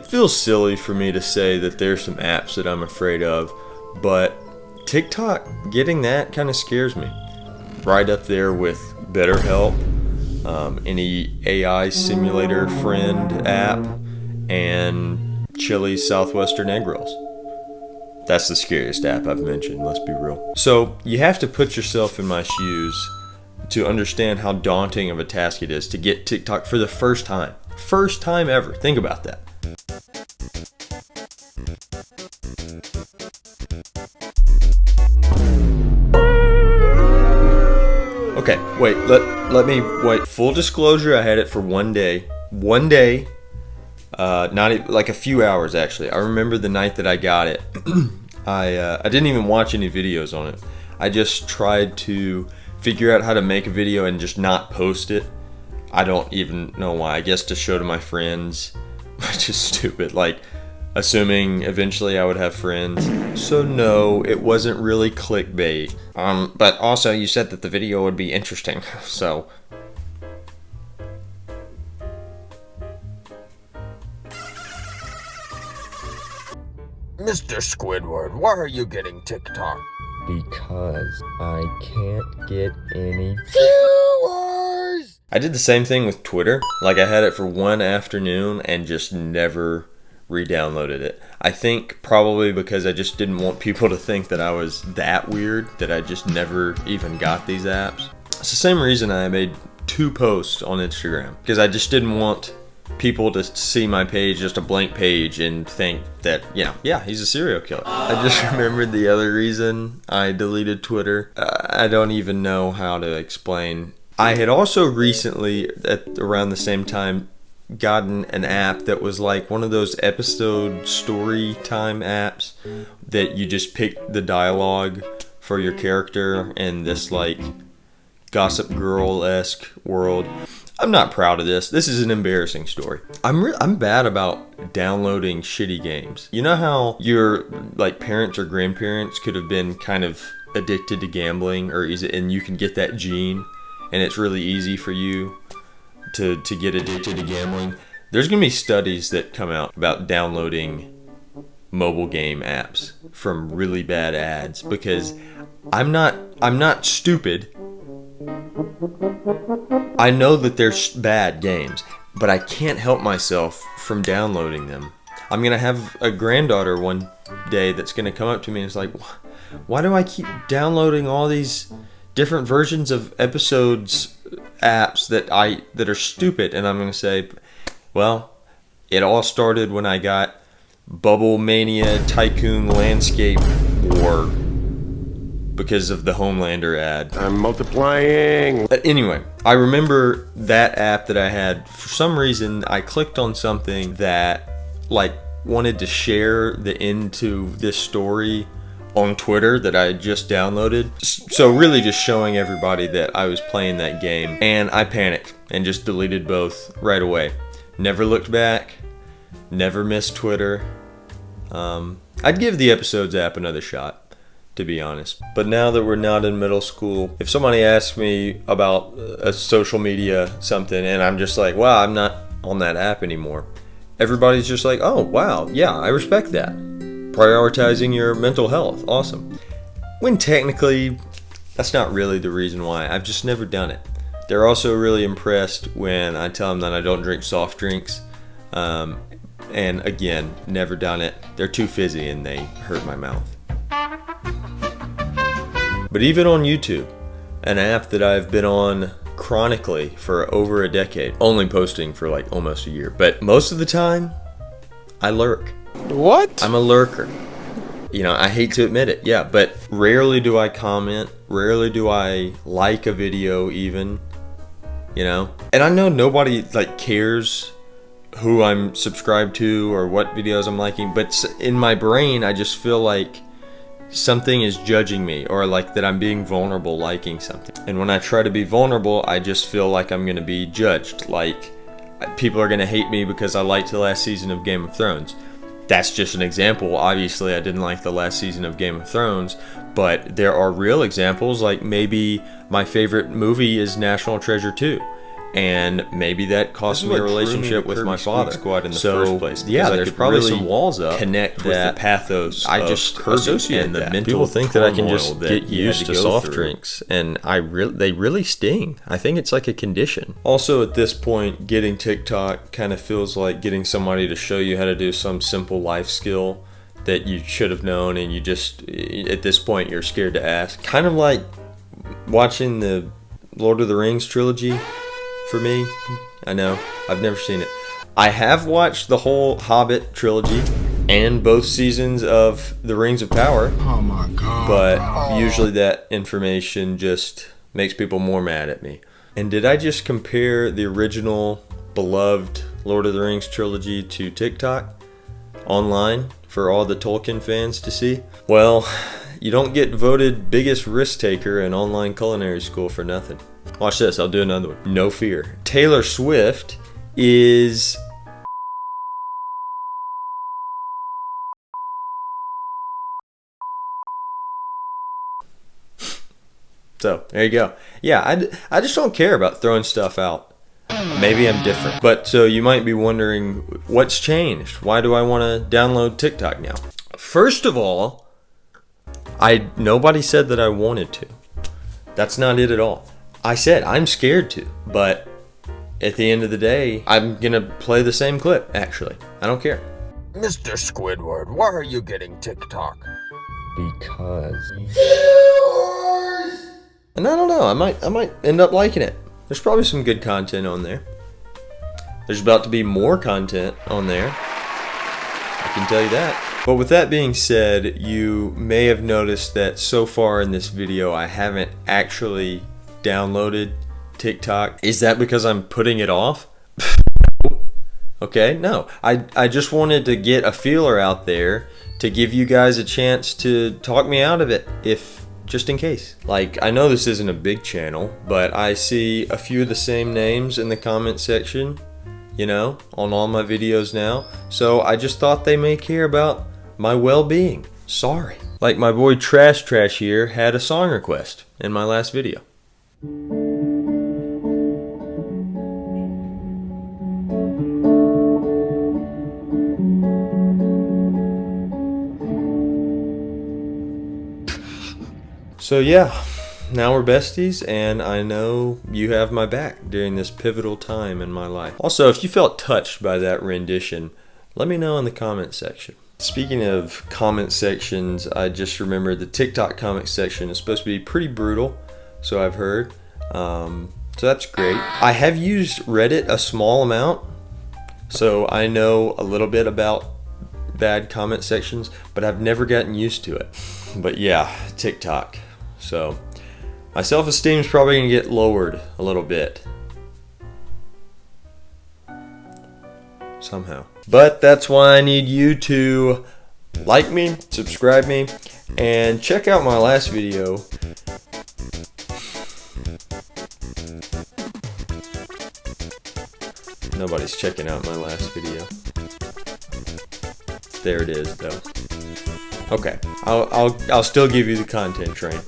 feels silly for me to say that there's some apps that I'm afraid of, but TikTok, getting that kind of scares me. Right up there with BetterHelp, any AI simulator friend app, and Chili's Southwestern egg rolls. That's the scariest app I've mentioned, let's be real. So you have to put yourself in my shoes to understand how daunting of a task it is to get TikTok for the first time. First time ever. Think about that. Okay, wait, let me wait. Full disclosure, I had it for one day. Not even, like a few hours actually. I remember the night that I got it. I didn't even watch any videos on it. I just tried to figure out how to make a video and just not post it. I don't even know why. I guess to show to my friends, which is stupid. Like, assuming eventually I would have friends. So no, it wasn't really clickbait. But also you said that the video would be interesting, so. Mr. Squidward, why are you getting TikTok? Because I can't get any viewers! I did the same thing with Twitter. Like, I had it for one afternoon and just never re-downloaded it. I think probably because I just didn't want people to think that I was that weird, that I just never even got these apps. It's the same reason I made 2 posts on Instagram, because I just didn't want people to see my page, just a blank page, and think that, yeah, he's a serial killer. I just remembered the other reason I deleted Twitter. I don't even know how to explain. I had also recently, at around the same time, gotten an app that was like one of those episode story time apps that you just pick the dialogue for your character in this like Gossip Girl-esque world. I'm not proud of this. This is an embarrassing story. I'm bad about downloading shitty games. You know how your like parents or grandparents could have been kind of addicted to gambling, and you can get that gene, and it's really easy for you to get addicted to gambling. There's gonna be studies that come out about downloading mobile game apps from really bad ads, because I'm not stupid. I know that they're bad games, but I can't help myself from downloading them. I'm gonna have a granddaughter one day that's gonna come up to me and it's like, why do I keep downloading all these different versions of episodes apps that are stupid? And I'm gonna say, well, it all started when I got Bubble Mania Tycoon Landscape War because of the Homelander ad. I'm multiplying. But anyway, I remember that app that I had. For some reason, I clicked on something that like wanted to share the end to this story on Twitter that I had just downloaded. So really just showing everybody that I was playing that game. And I panicked and just deleted both right away. Never looked back. Never missed Twitter. I'd give the Episodes app another shot, to be honest. But now that we're not in middle school, if somebody asks me about a social media something and I'm just like, wow, I'm not on that app anymore, everybody's just like, oh, wow, yeah, I respect that. Prioritizing your mental health, awesome. When technically, that's not really the reason why. I've just never done it. They're also really impressed when I tell them that I don't drink soft drinks. And again, never done it. They're too fizzy and they hurt my mouth. But even on YouTube, an app that I've been on chronically for over a decade, only posting for like almost a year, but most of the time, I lurk. What? I'm a lurker. You know, I hate to admit it, yeah, but rarely do I comment, rarely do I like a video even, you know? And I know nobody like cares who I'm subscribed to or what videos I'm liking, but in my brain, I just feel like something is judging me, or like that I'm being vulnerable liking something. And when I try to be vulnerable, I just feel like I'm gonna be judged, like people are gonna hate me because I liked the last season of Game of Thrones. That's just an example. Obviously, I didn't like the last season of Game of Thrones, but there are real examples, like maybe my favorite movie is National Treasure 2. And maybe that cost me a relationship with my father. Squad in the first place. Yeah, there's probably some walls up. Connect with the pathos. I just associate and the mental. People think that I can just get used to soft drinks, and they really sting. I think it's like a condition. Also, at this point, getting TikTok kind of feels like getting somebody to show you how to do some simple life skill that you should have known, and you just at this point you're scared to ask. Kind of like watching the Lord of the Rings trilogy. For me, I know, I've never seen it. I have watched the whole Hobbit trilogy and both seasons of The Rings of Power. Oh my god. But usually that information just makes people more mad at me. And did I just compare the original beloved Lord of the Rings trilogy to TikTok online for all the Tolkien fans to see? Well, you don't get voted biggest risk taker in online culinary school for nothing. Watch this, I'll do another one. No fear. Taylor Swift is... So, there you go. Yeah, I just don't care about throwing stuff out. Maybe I'm different. But so you might be wondering, what's changed? Why do I want to download TikTok now? First of all, nobody said that I wanted to. That's not it at all. I said I'm scared to, but at the end of the day, I'm gonna play the same clip, actually. I don't care. Mr. Squidward, why are you getting TikTok? Because. And I don't know, I might end up liking it. There's probably some good content on there. There's about to be more content on there. I can tell you that. But with that being said, you may have noticed that so far in this video, I haven't actually downloaded TikTok. Is that because I'm putting it off? Okay, no. I just wanted to get a feeler out there to give you guys a chance to talk me out of it, if just in case. Like, I know this isn't a big channel, but I see a few of the same names in the comment section, you know, on all my videos now. So I just thought they may care about my well-being. Sorry. Like my boy Trash here had a song request in my last video. So yeah, now we're besties, and I know you have my back during this pivotal time in my life. Also, if you felt touched by that rendition, let me know in the comment section. Speaking of comment sections, I just remembered the TikTok comment section is supposed to be pretty brutal, so I've heard. So that's great. I have used Reddit a small amount, so I know a little bit about bad comment sections, but I've never gotten used to it. But yeah, TikTok. So my self-esteem is probably going to get lowered a little bit. Somehow. But that's why I need you to like me, subscribe me, and check out my last video. Nobody's checking out my last video. There it is, though. Okay, I'll still give you the content train.